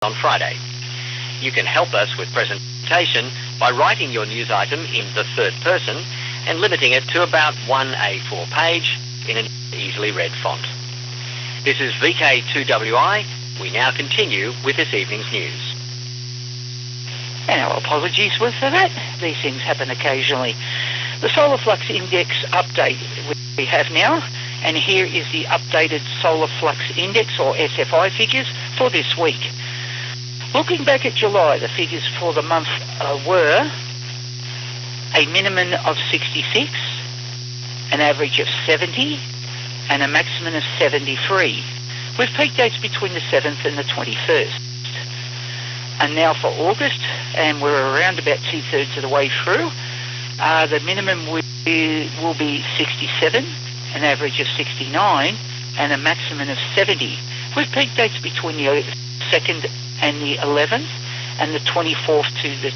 on Friday. You can help us with presentation by writing your news item in the third person and limiting it to about one A4 page in an easily read font. This is VK2WI. We now continue with this evening's news. And our apologies for that. These things happen occasionally. The solar flux index update we have now, and here is the updated solar flux index or SFI figures for this week. Looking back at July, the figures for the month were a minimum of 66, an average of 70, and a maximum of 73, with peak dates between the 7th and the 21st. And now for August, and we're around about 2/3 of the way through, the minimum will be 67, an average of 69, and a maximum of 70, with peak dates between the 2nd and the 11th, and the 24th to the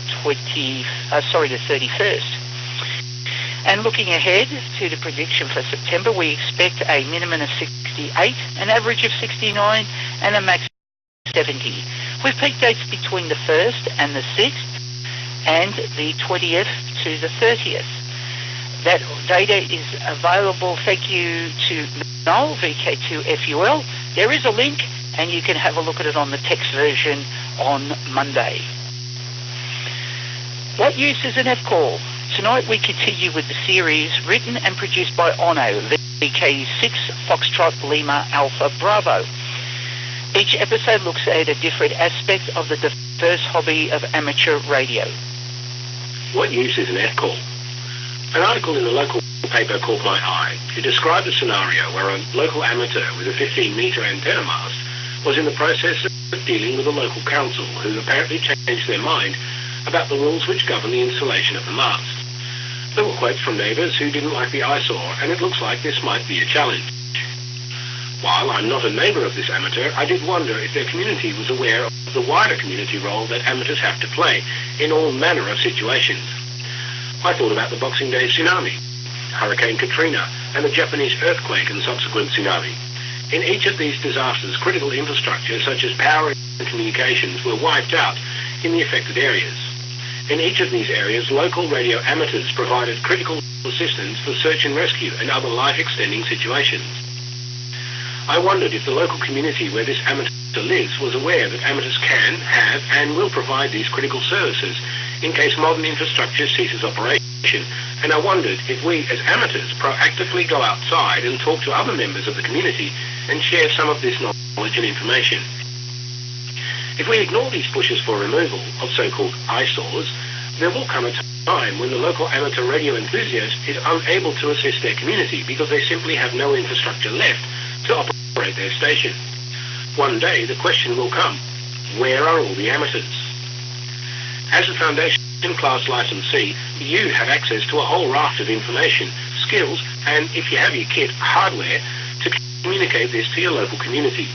31st. And looking ahead to the prediction for September, we expect a minimum of 68, an average of 69, and a maximum of 70, with peak dates between the 1st and the 6th, and the 20th to the 30th. That data is available, thank you to Noel, VK2FUL. There is a link, and you can have a look at it on the text version on Monday. What use is an F-call? Tonight we continue with the series written and produced by Ono, VK6 Foxtrot Lima Alpha Bravo. Each episode looks at a different aspect of the diverse hobby of amateur radio. What use is an F-call? An article in the local paper caught my eye. It described a scenario where a local amateur with a 15-metre antenna mast was in the process of dealing with a local council who apparently changed their mind about the rules which govern the installation of the mast. There were quotes from neighbours who didn't like the eyesore, and it looks like this might be a challenge. While I'm not a neighbour of this amateur, I did wonder if their community was aware of the wider community role that amateurs have to play in all manner of situations. I thought about the Boxing Day tsunami, Hurricane Katrina, and the Japanese earthquake and subsequent tsunami. In each of these disasters, critical infrastructure such as power and communications were wiped out in the affected areas. In each of these areas, local radio amateurs provided critical assistance for search and rescue and other life-extending situations. I wondered if the local community where this amateur lives was aware that amateurs can, have, and will provide these critical services in case modern infrastructure ceases operation, and I wondered if we as amateurs proactively go outside and talk to other members of the community and share some of this knowledge and information. If we ignore these pushes for removal of so-called eyesores, there will come a time when the local amateur radio enthusiast is unable to assist their community because they simply have no infrastructure left to operate their station. One day the question will come, where are all the amateurs? As a Foundation Class licensee, you have access to a whole raft of information, skills, and if you have your kit, hardware, to communicate this to your local community.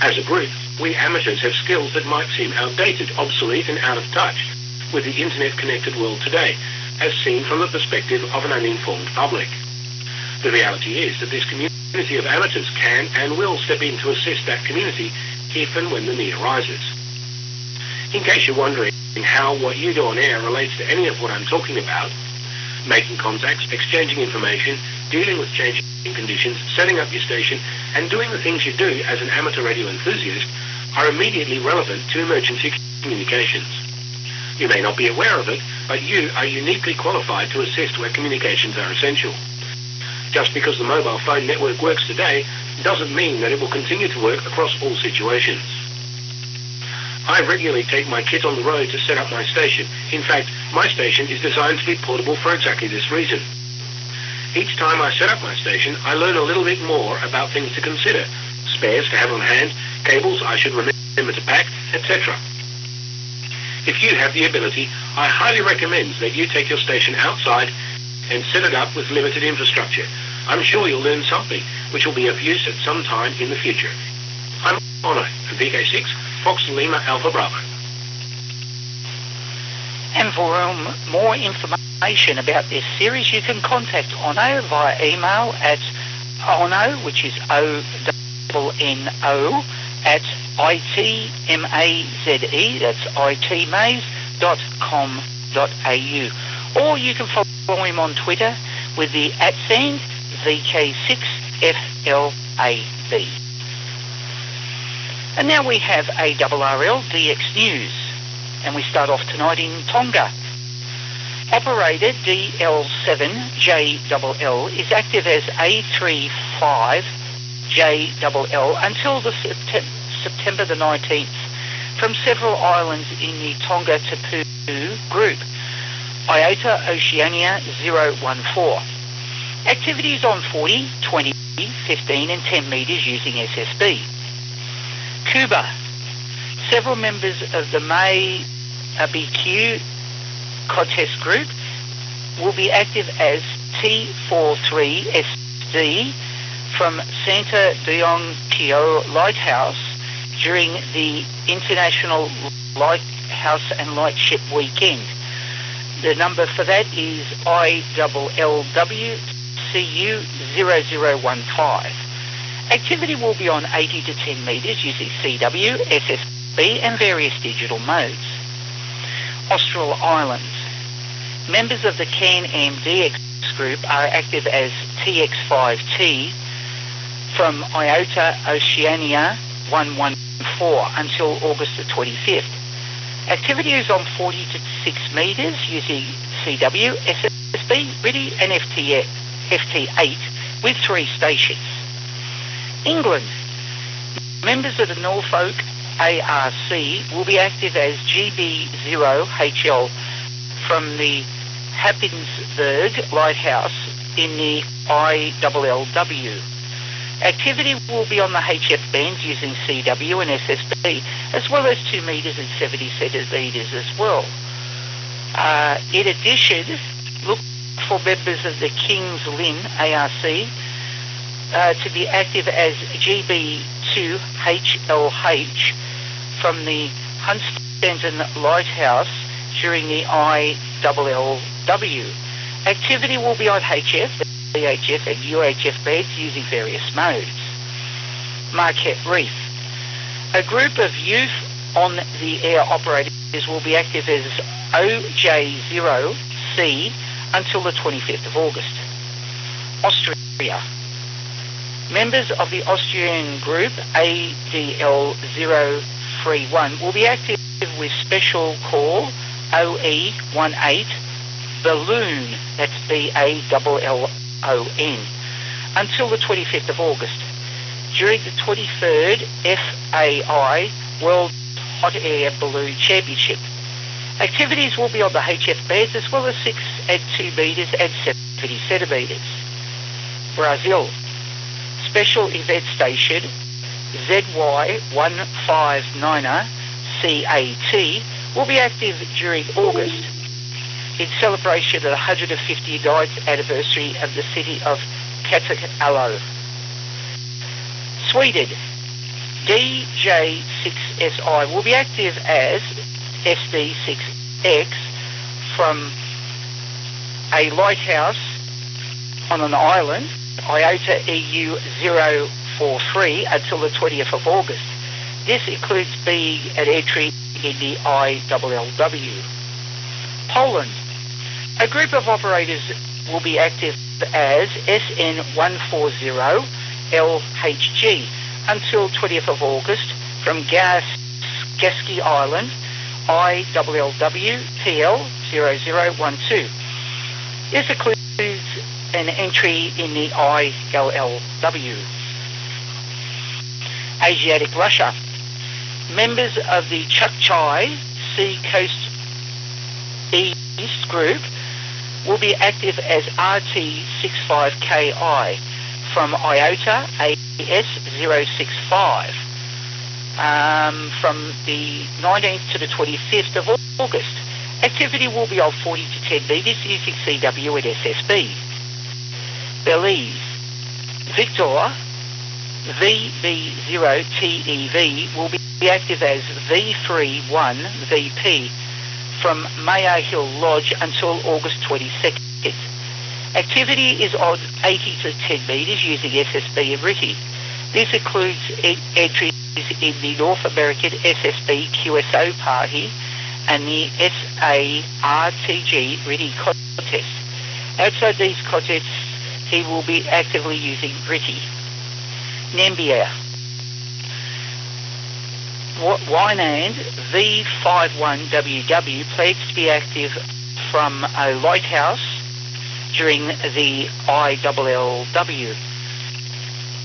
As a group, we amateurs have skills that might seem outdated, obsolete, and out of touch with the internet-connected world today, as seen from the perspective of an uninformed public. The reality is that this community of amateurs can and will step in to assist that community if and when the need arises. In case you're wondering how what you do on air relates to any of what I'm talking about, making contacts, exchanging information, dealing with changing conditions, setting up your station, and doing the things you do as an amateur radio enthusiast are immediately relevant to emergency communications. You may not be aware of it, but you are uniquely qualified to assist where communications are essential. Just because the mobile phone network works today doesn't mean that it will continue to work across all situations. I regularly take my kit on the road to set up my station. In fact, my station is designed to be portable for exactly this reason. Each time I set up my station, I learn a little bit more about things to consider, spares to have on hand, cables I should remember to pack, etc. If you have the ability, I highly recommend that you take your station outside and set it up with limited infrastructure. I'm sure you'll learn something which will be of use at some time in the future. I'm Ono, VK6, Fox Lima Alpha Bravo. And for more information about this series, you can contact Ono via email at ono, which is ONNO, at itmaze, that's itmaze.com.au. Or you can follow him on Twitter with the @ VK6FLAB. And now we have ARRL DX News, and we start off tonight in Tonga. Operator DL7JLL is active as A35JLL until the September the 19th from several islands in the Tonga Tapu group. IOTA Oceania 014. Activities on 40, 20, 15 and 10 metres using SSB. Cuba. Several members of the May BQ contest group will be active as T43SD from Santa Dionquio Lighthouse during the International Lighthouse and Lightship Weekend. The number for that is ILLWCU0015. Activity will be on 80 to 10 metres using CW, SSB and various digital modes. Austral Islands. Members of the Can-Am DX group are active as TX5T from IOTA Oceania 114 until August the 25th. Activity is on 40 to 6 metres using CW, SSB, RIDI and FT8 with 3 stations. England. Members of the Norfolk ARC will be active as GB0HL from the Happinsburg Lighthouse in the ILLW. Activity will be on the HF bands using CW and SSB, as well as 2 metres and 70 centimetres as well. In addition, look for members of the King's Lynn ARC to be active as GB2HLH from the Hunstanton Lighthouse during the ILLW. Activity will be on HF, VHF and UHF beds using various modes. Marquette Reef. A group of youth on the air operators will be active as OJ0C until the 25th of August. Austria. Members of the Austrian group ADL031 will be active with special call OE18 Balloon, that's BALLON, until the 25th of August. During the 23rd FAI World Hot Air Balloon Championship. Activities will be on the HF beds as well as 6 and 2 metres and 70 centimetres. Brazil. Special Event Station ZY159 CAT will be active during August in celebration of the 159th anniversary of the city of Katakalo. Sweden. DJ6SI will be active as SD6X from a lighthouse on an island, IOTA EU043, until the 20th of August. This includes being an entry in the ILLW. Poland. A group of operators will be active as SN140LHG until 20th of August from Gaski Island, ILLW TL0012. This includes an entry in the ILLW. Asiatic Russia. Members of the Chukchi Sea Coast East Group will be active as RT65KI from IOTA AS065 from the 19th to the 25th of August. Activity will be on 40 to 10 metres using CW and SSB. Belize. Victor VB0TEV will be active as V31VP from Mayor Hill Lodge until August 22nd. Activity is on 80 to 10 metres using SSB and RITI. This includes entry in the North American SSB QSO party and the SARTG RTTY contest. Outside these contests, he will be actively using RTTY. Namibia. Winand V51WW plans to be active from a lighthouse during the ILLW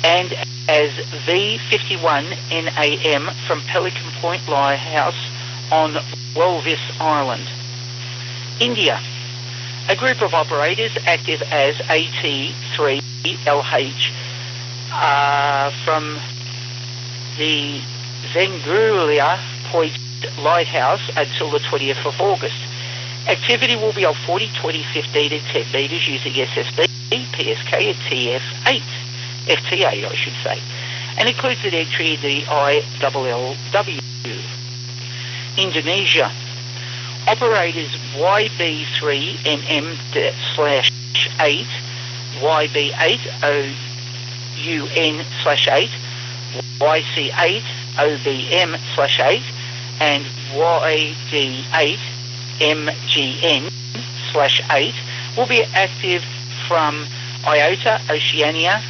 and as V51NAM from Pelican Point Lighthouse on Walvis Island. India. A group of operators active as AT3LH from the Zengulia Point Lighthouse until the 20th of August. Activity will be on 40, 20, 15 and 10 metres using SSB, PSK and TF8, FT8 I should say, and includes an entry in the ILLW. Indonesia. Operators YB3NM/8, YB8OUN/8, YC8OBM/8 and YD8MGN/8 will be active from IOTA Oceania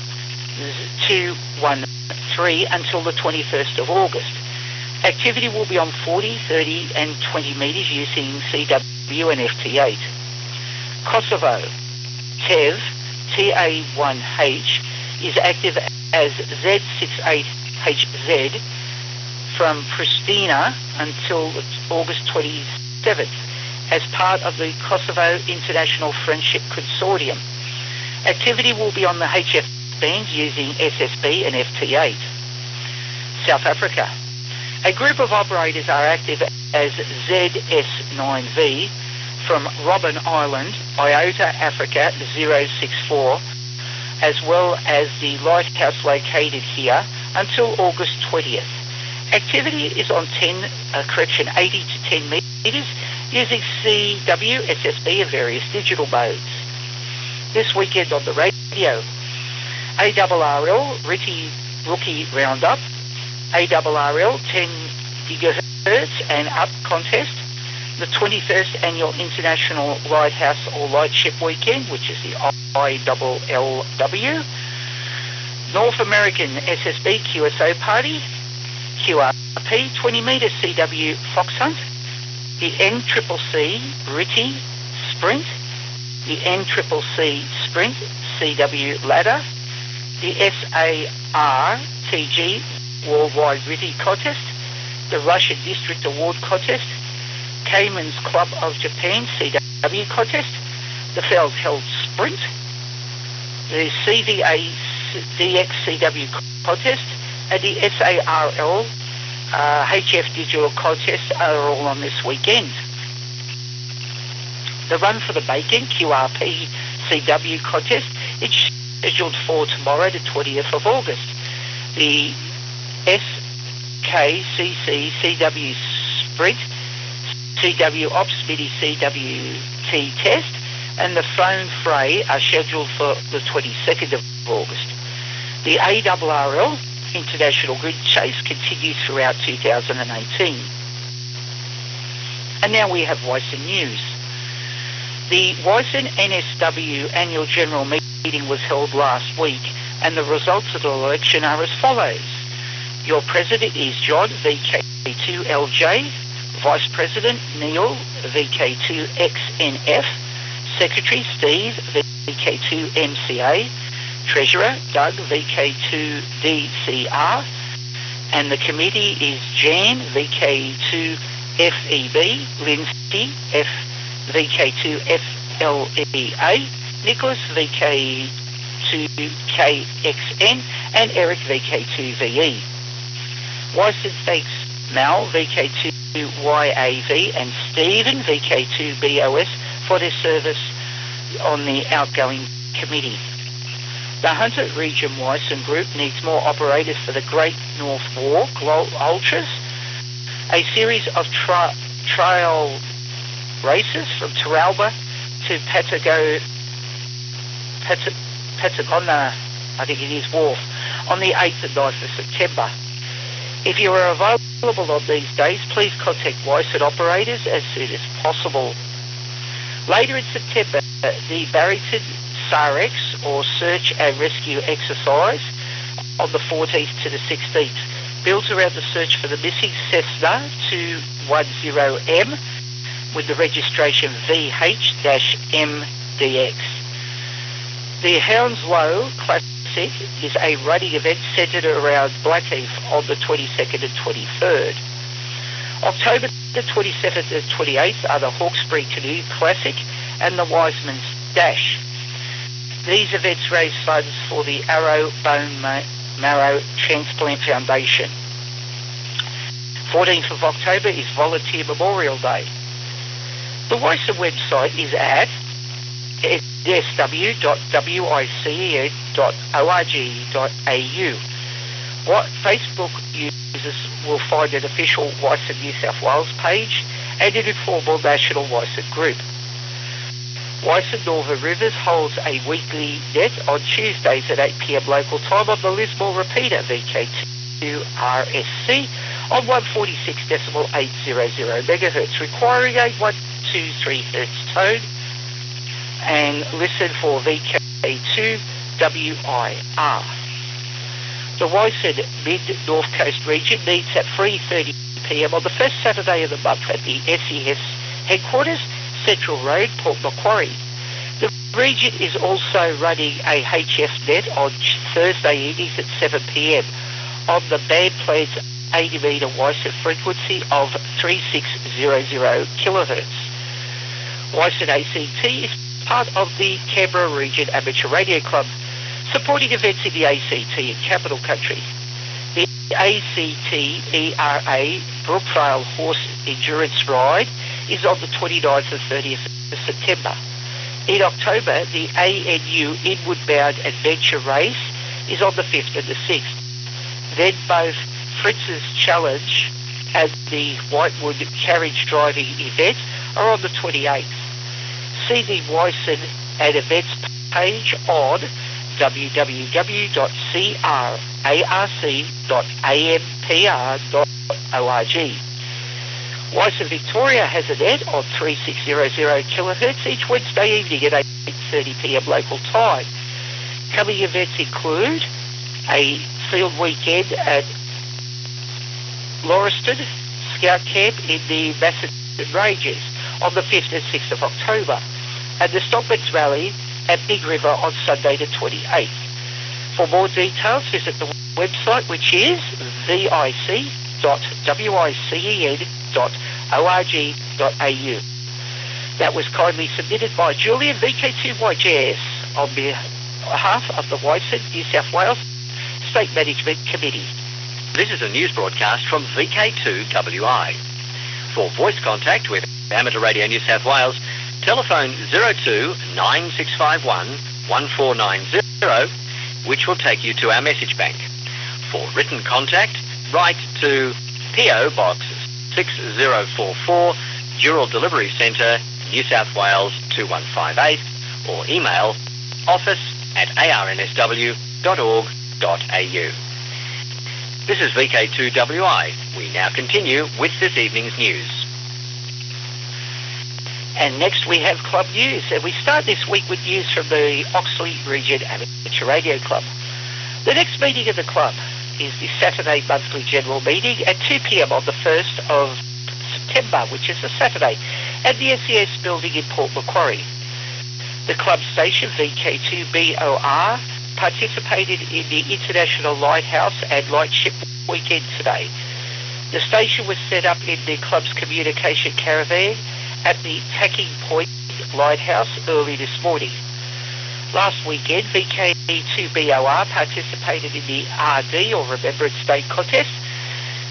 213 until the 21st of August. Activity will be on 40, 30 and 20 metres using CW and FT8. Kosovo. TEV TA1H is active as Z68HZ from Pristina until August 27th as part of the Kosovo International Friendship Consortium. Activity will be on the HF bands using SSB and FT8. South Africa. A group of operators are active as ZS9V from Robben Island, IOTA Africa 064, as well as the lighthouse located here until August 20th. Activity is on 80 to 10 metres using CW, SSB and various digital modes. This weekend on the radio, ARRL RTTY Rookie Roundup, ARRL 10 gigahertz and up contest, the 21st Annual International Lighthouse or Lightship Weekend, which is the ILLW, North American SSB QSO Party, QRP 20 metre CW Fox Hunt, the NCCC RTTY Sprint, the NCCC Sprint CW Ladder, the SARTG Worldwide RTTY Contest, the Russian District Award Contest, Cayman's Club of Japan CW Contest, the Feldheld Sprint, the CVA DX CW Contest, and the SARL HF Digital Contest are all on this weekend. The Run for the Bacon QRP CW Contest is scheduled for tomorrow, the 20th of August. The SKCC CW Sprint, CW Ops Mini CWT Test, and the Phone Fray are scheduled for the 22nd of August. The ARRL International Grid Chase continues throughout 2018. And now we have WISN News. The WISN NSW Annual General Meeting was held last week, and the results of the election are as follows. Your President is John, VK2LJ, Vice President Neil, VK2XNF, Secretary Steve, VK2MCA, Treasurer Doug, VK2DCR, and the committee is Jan, VK2FEB, Lindsay, VK2FLEA, Nicholas, VK2KXN, and Eric, VK2VE. WISN thanks Mal, VK2YAV, and Stephen, VK2BOS, for their service on the outgoing committee. The Hunter Region WISN Group needs more operators for the Great North Walk Ultras, a series of trail races from Turalba to Patagona, I think it is, Wharf, on the 8th and 9th of September. If you are available on these days, please contact WISUD operators as soon as possible. Later in September, the Barrington SAREX, or Search and Rescue Exercise, on the 14th to the 16th, built around the search for the missing Cessna 210M with the registration VH-MDX. The Hounslow Classic is a running event centred around Blackheath on the 22nd and 23rd. October the 27th and 28th are the Hawkesbury Canoe Classic and the Wiseman's Dash. These events raise funds for the Arrow Bone Marrow Transplant Foundation. 14th of October is Volunteer Memorial Day. The WISUD website is at sw.wicen.org.au. Facebook users will find an official WISUD New South Wales page and an informal national WISUD group. WISUD Northern Rivers holds a weekly net on Tuesdays at 8 p.m. local time on the Lismore repeater VK2RSC on 146.800 megahertz, requiring a 123 hertz tone, and listen for VK2WIR. The WISUD Mid-North Coast region meets at 3:30 p.m. on the first Saturday of the month at the SES headquarters, Central Road, Port Macquarie. The region is also running a HF net on Thursday evenings at 7 p.m. on the Maddens Plains 80 metre WISUD frequency of 3600 kilohertz. WISUD ACT is part of the Canberra Region Amateur Radio Club, supporting events in the ACT and Capital Country. The ACT ERA Brookvale Horse Endurance Ride is on the 29th and 30th of September. In October, the ANU Inward Bound Adventure Race is on the 5th and the 6th. Then both Fritz's Challenge and the Whitewood Carriage Driving event are on the 28th. See the WISUD and events page on www.cararc.ampr.org. WISUD Victoria has a net on 3600 kilohertz each Wednesday evening at 8:30 p.m. local time. Coming events include a field weekend at Lauriston Scout Camp in the Macedon Ranges on the 5th and 6th of October, and the Stockman's Rally at Big River on Sunday the 28th. For more details, visit the website, which is vic.wicen.org.au. That was kindly submitted by Julian, VK2YJS, on behalf of the WISUD New South Wales State Management Committee. This is a news broadcast from VK2WI. For voice contact with Amateur Radio New South Wales, telephone 02 9651 1490, which will take you to our message bank. For written contact, write to PO Box 6044, Dural Delivery Centre, New South Wales 2158, or email office@arnsw.org.au. This is VK2WI. We now continue with this evening's news. And next we have club news, and we start this week with news from the Oxley Region Amateur Radio Club. The next meeting of the club is the Saturday monthly general meeting at 2 p.m. on the 1st of September, which is a Saturday, at the SES building in Port Macquarie. The club station, VK2BOR, participated in the International Lighthouse and Lightship Weekend today. The station was set up in the club's communication caravan at the Tacking Point Lighthouse early this morning. Last weekend, VK2BOR participated in the RD, or Remembrance Day contest,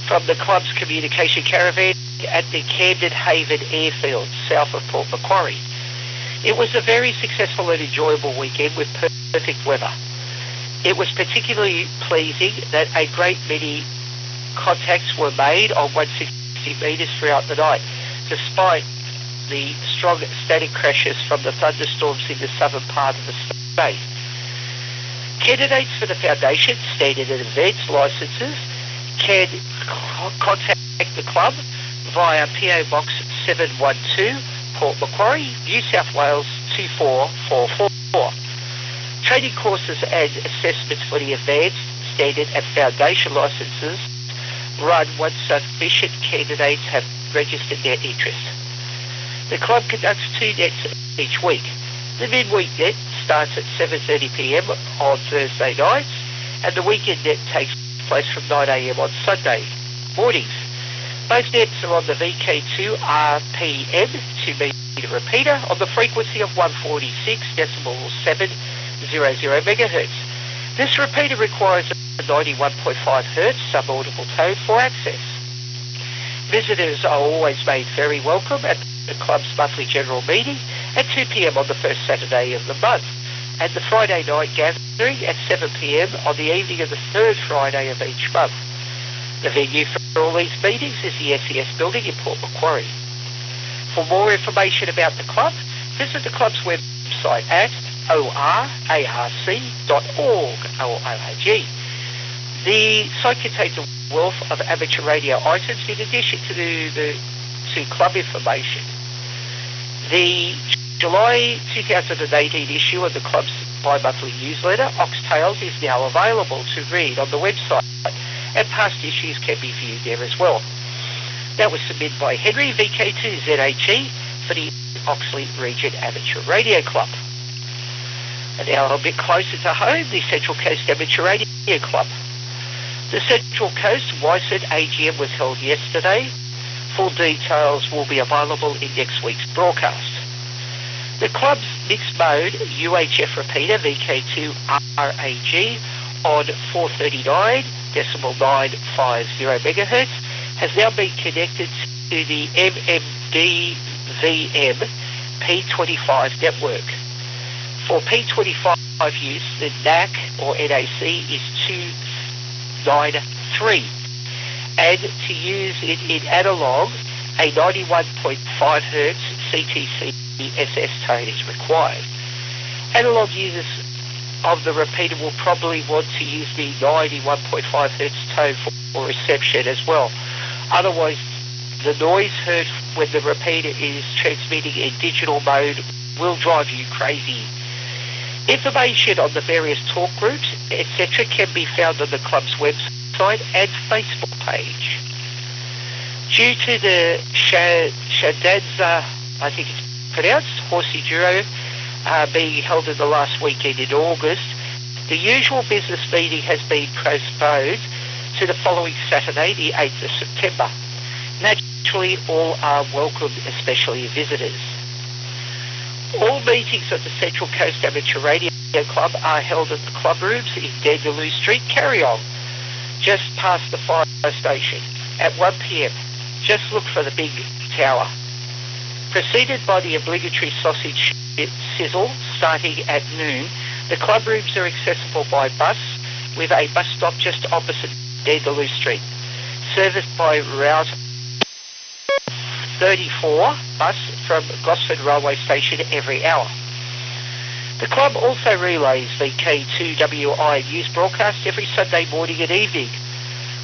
from the club's communication caravan at the Camden Haven Airfield, south of Port Macquarie. It was a very successful and enjoyable weekend with perfect weather. It was particularly pleasing that a great many contacts were made on 160 metres throughout the night, despite the strong static crashes from the thunderstorms in the southern part of the state. Candidates for the Foundation Standard and Advanced licences can contact the club via PO Box 712, Port Macquarie, New South Wales 24444. Training courses and assessments for the advanced, standard and foundation licences run once sufficient candidates have registered their interest. The club conducts 2 nets each week. The midweek net starts at 7:30 p.m. on Thursday nights, and the weekend net takes place from 9 a.m. on Sunday mornings. Both nets are on the VK2RMP 2-metre repeater on the frequency of 146.700 MHz. This repeater requires a 91.5 Hz sub-audible tone for access. Visitors are always made very welcome at the club's monthly general meeting at 2 p.m. on the first Saturday of the month, and the Friday night gathering at 7 p.m. on the evening of the third Friday of each month. The venue for all these meetings is the SES building in Port Macquarie. For more information about the club, visit the club's website at orarc.org. The site contains a wealth of amateur radio items in addition to club information. The July 2018 issue of the club's bi-monthly newsletter, Oxtails, is now available to read on the website, and past issues can be viewed there as well. That was submitted by Henry, VK2ZHE, for the Oxley Region Amateur Radio Club. And now a bit closer to home, the Central Coast Amateur Radio Club. The Central Coast WISUND AGM was held yesterday. Full details will be available in next week's broadcast. The club's mixed mode UHF repeater VK2RAG on 439.950 MHz has now been connected to the MMDVM P25 network. For P25 use, the NAC or NAC is 293, and to use it in analog, a 91.5 Hz CTC SS tone is required. Analog users of the repeater will probably want to use the 91.5 Hz tone for reception as well. Otherwise, the noise heard when the repeater is transmitting in digital mode will drive you crazy. Information on the various talk groups, etc. can be found on the club's website and Facebook page. Due to the Shadanza, I think it's pronounced, Horsey Duro, being held in the last weekend in August, the usual business meeting has been postponed to the following Saturday, the 8th of September. Naturally, all are welcome, especially visitors. All meetings of the Central Coast Amateur Radio Club are held at the club rooms in Dandaloo Street, Carryong, just past the fire station, at 1 p.m. Just look for the big tower. Preceded by the obligatory sausage sizzle starting at noon, the club rooms are accessible by bus, with a bus stop just opposite Dandaloo Street, serviced by Route 34 bus from Gosford Railway Station every hour. The club also relays VK2WI news broadcast every Sunday morning and evening.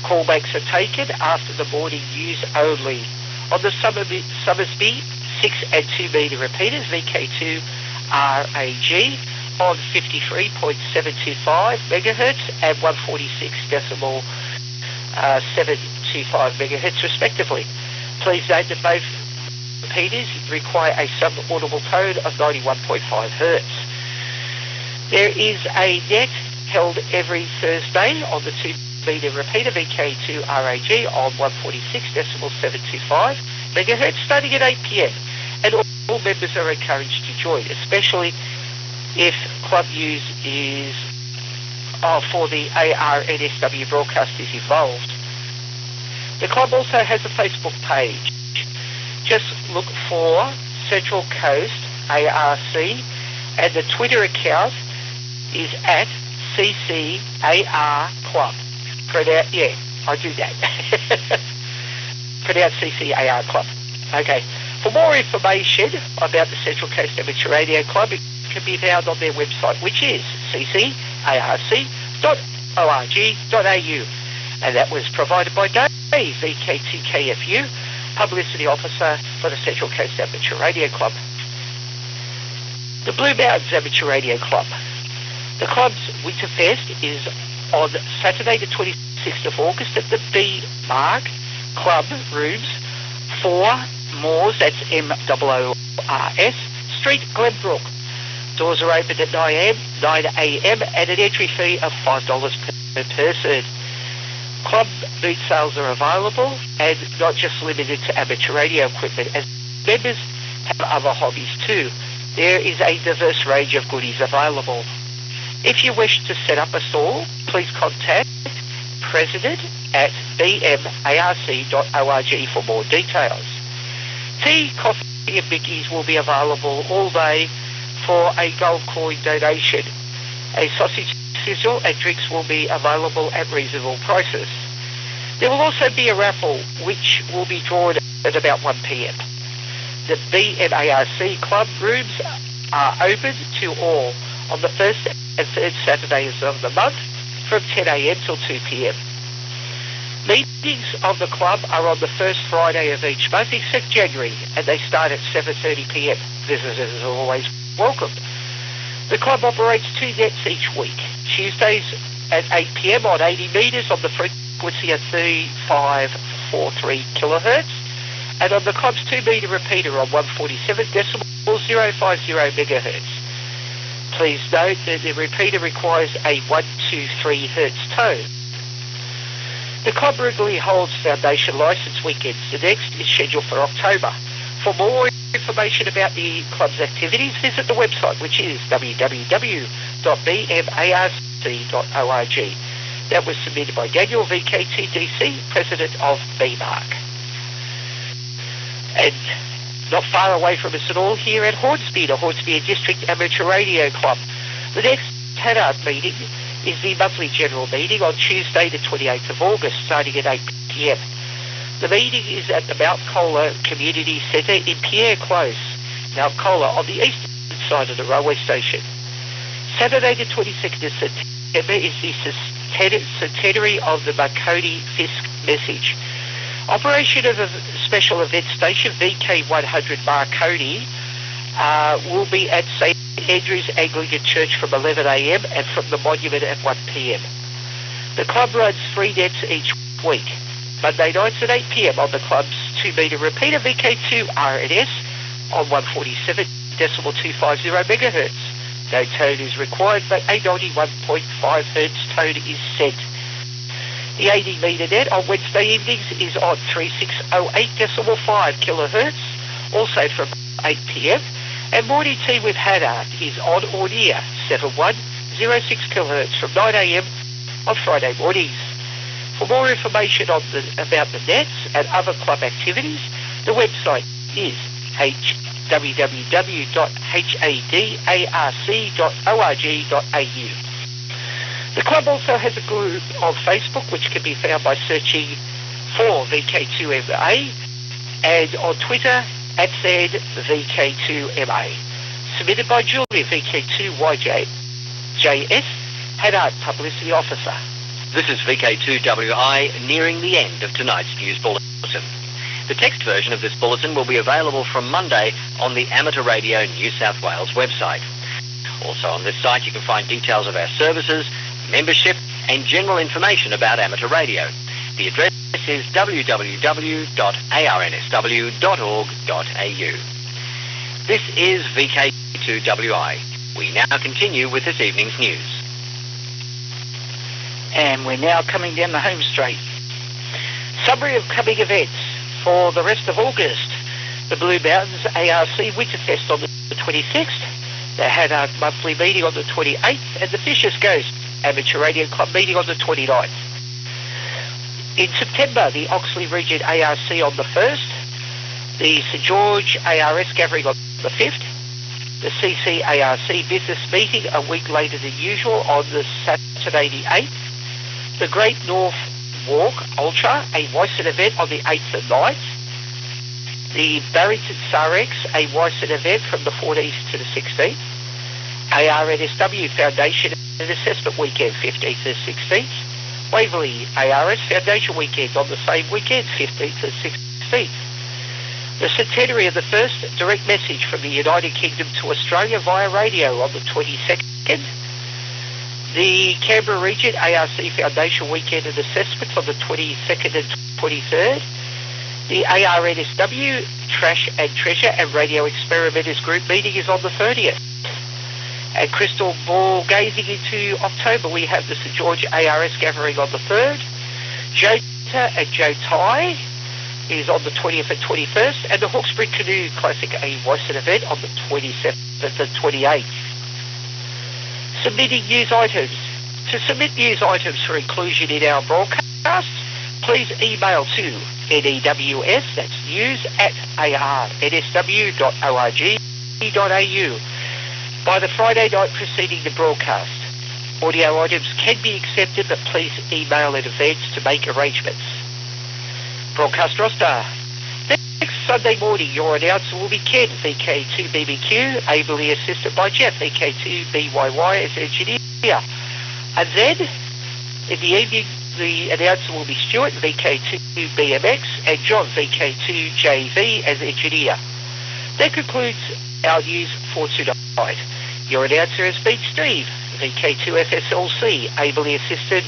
Callbacks are taken after the morning news only. On the Summersby 6 and 2 metre repeaters, VK2RAG on 53.725 MHz and 146.725 MHz respectively. Please note that both repeaters require a sub-audible tone of 91.5 Hz. There is a net held every Thursday on the 2-metre repeater VK2RAG on 146.725 MHz starting at 8 p.m. and all members are encouraged to join, especially if club use is for the ARNSW broadcast is involved. The club also has a Facebook page. Just look for Central Coast ARC, and the Twitter account is at CCAR Club. Yeah, I do that. Pronounce CCAR Club. Okay. For more information about the Central Coast Amateur Radio Club, it can be found on their website, which is ccarc.org.au. And that was provided by Dave, VK2KFU, Publicity Officer for the Central Coast Amateur Radio Club. The Blue Mountains Amateur Radio Club. The club's Winterfest is on Saturday the 26th of August at the B Mark Club Rooms, 4 Moors, that's MOORS, Street, Glenbrook. Doors are open at 9 a.m. and an entry fee of $5 per person. Club boot sales are available and not just limited to amateur radio equipment, as members have other hobbies too. There is a diverse range of goodies available. If you wish to set up a stall, please contact President at bmarc.org for more details. Tea, coffee and bickies will be available all day for a gold coin donation. A sausage sizzle and drinks will be available at reasonable prices. There will also be a raffle which will be drawn at about 1 p.m. The BMARC club rooms are open to all on the first and third Saturdays of the month from 10 a.m. till 2 p.m. Meetings of the club are on the first Friday of each month except January, and they start at 7:30 p.m. Visitors are always welcome. The club operates 2 nets each week. Tuesdays at 8 p.m. on 80 metres on the frequency of 3543 kilohertz, and on the club's 2 metre repeater on 147.050 megahertz. Please note that the repeater requires a 123 hertz tone. The club regularly holds foundation licence weekends. The next is scheduled for October. For more information about the club's activities, visit the website, which is www.bmarc.org. That was submitted by Daniel, VK2DC, President of BMARC. And not far away from us at all, here at Hornsby, the Hornsby District Amateur Radio Club. The next Haddard meeting is the monthly general meeting on Tuesday the 28th of August, starting at 8 p.m. The meeting is at the Mount Colah Community Centre in Pierre Close, Mount Colah, on the eastern side of the railway station. Saturday the 22nd of September is the centenary of the Marconi Fisk message. Operation of a special event station, VK100 Marconi, will be at St. Andrew's Anglican Church from 11 a.m. and from the monument at 1 p.m. The club runs 3 nets each week. Monday nights at 8 p.m. on the club's 2 metre repeater VK2RMP on 147.250 megahertz. No tone is required, but a 91.5 hertz tone is sent. The 80 metre net on Wednesday evenings is on 3608.5 kilohertz, also from 8 p.m. And morning tea with Haddard is on or near 7106 kilohertz from 9 a.m. on Friday mornings. For more information on about the nets and other club activities, the website is www.hadarc.org.au. The club also has a group on Facebook which can be found by searching for VK2MA, and on Twitter at VK2MA. Submitted by Julia, VK2YJS, Haddard Publicity Officer. This is VK2WI nearing the end of tonight's news bulletin. The text version of this bulletin will be available from Monday on the Amateur Radio New South Wales website. Also on this site you can find details of our services, membership and general information about amateur radio. The address is www.arnsw.org.au. This is VK2WI. We now continue with this evening's news. And we're now coming down the home straight. Summary of coming events for the rest of August. The Blue Mountains ARC Winterfest on the 26th. The Haddard monthly meeting on the 28th. And the Fisher's Ghost Amateur Radio Club meeting on the 29th. In September, the Oxley Region ARC on the 1st. The St George ARS gathering on the 5th. The CCARC business meeting a week later than usual on the Saturday the 8th. The Great North Walk Ultra, a Wyson event on the 8th and 9th. The Barrington Sarex, a Wyson event from the 14th to the 16th. ARNSW Foundation and Assessment Weekend, 15th to 16th. Waverley ARS Foundation Weekend on the same weekend, 15th and 16th. The centenary of the first direct message from the United Kingdom to Australia via radio on the 22nd. The Canberra Region ARC Foundation Weekend and Assessments on the 22nd and 23rd. The ARNSW Trash and Treasure and Radio Experimenters Group meeting is on the 30th. And crystal ball gazing into October, we have the St George ARS gathering on the 3rd. Jota and Joe Tai is on the 20th and 21st, and the Hawkesbury Canoe Classic A Western event on the 27th and 28th. Submitting news items. To submit news items for inclusion in our broadcasts, please email to NEWS, that's news at arnsw.org.au, by the Friday night preceding the broadcast. Audio items can be accepted, but please email in advance to make arrangements. Broadcast roster. Next Sunday morning, your announcer will be Ken, VK2BBQ, ably assisted by Jeff, VK2BYY as engineer. And then, in the evening, the announcer will be Stuart, VK2BMX, and John, VK2JV as engineer. That concludes our news for tonight. Your announcer has been Steve, VK2FSLC, ably assisted,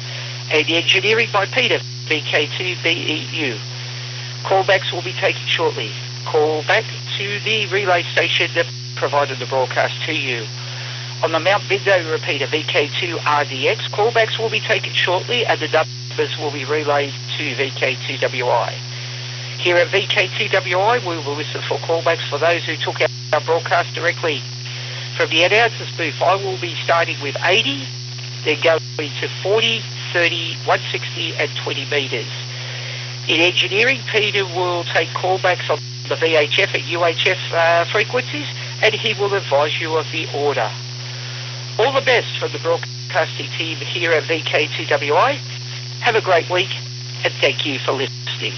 and engineering by Peter, VK2BEU. Callbacks will be taken shortly. Call back to the relay station that provided the broadcast to you. On the Mount Bindo repeater VK2RDX, callbacks will be taken shortly and the numbers will be relayed to VK2WI. Here at VK2WI, we will listen for callbacks for those who took our broadcast directly. From the announcer's booth, I will be starting with 80, then going to 40, 30, 160 and 20 metres. In engineering, Peter will take callbacks on the VHF and UHF frequencies, and he will advise you of the order. All the best from the broadcasting team here at VK2WI. Have a great week, and thank you for listening.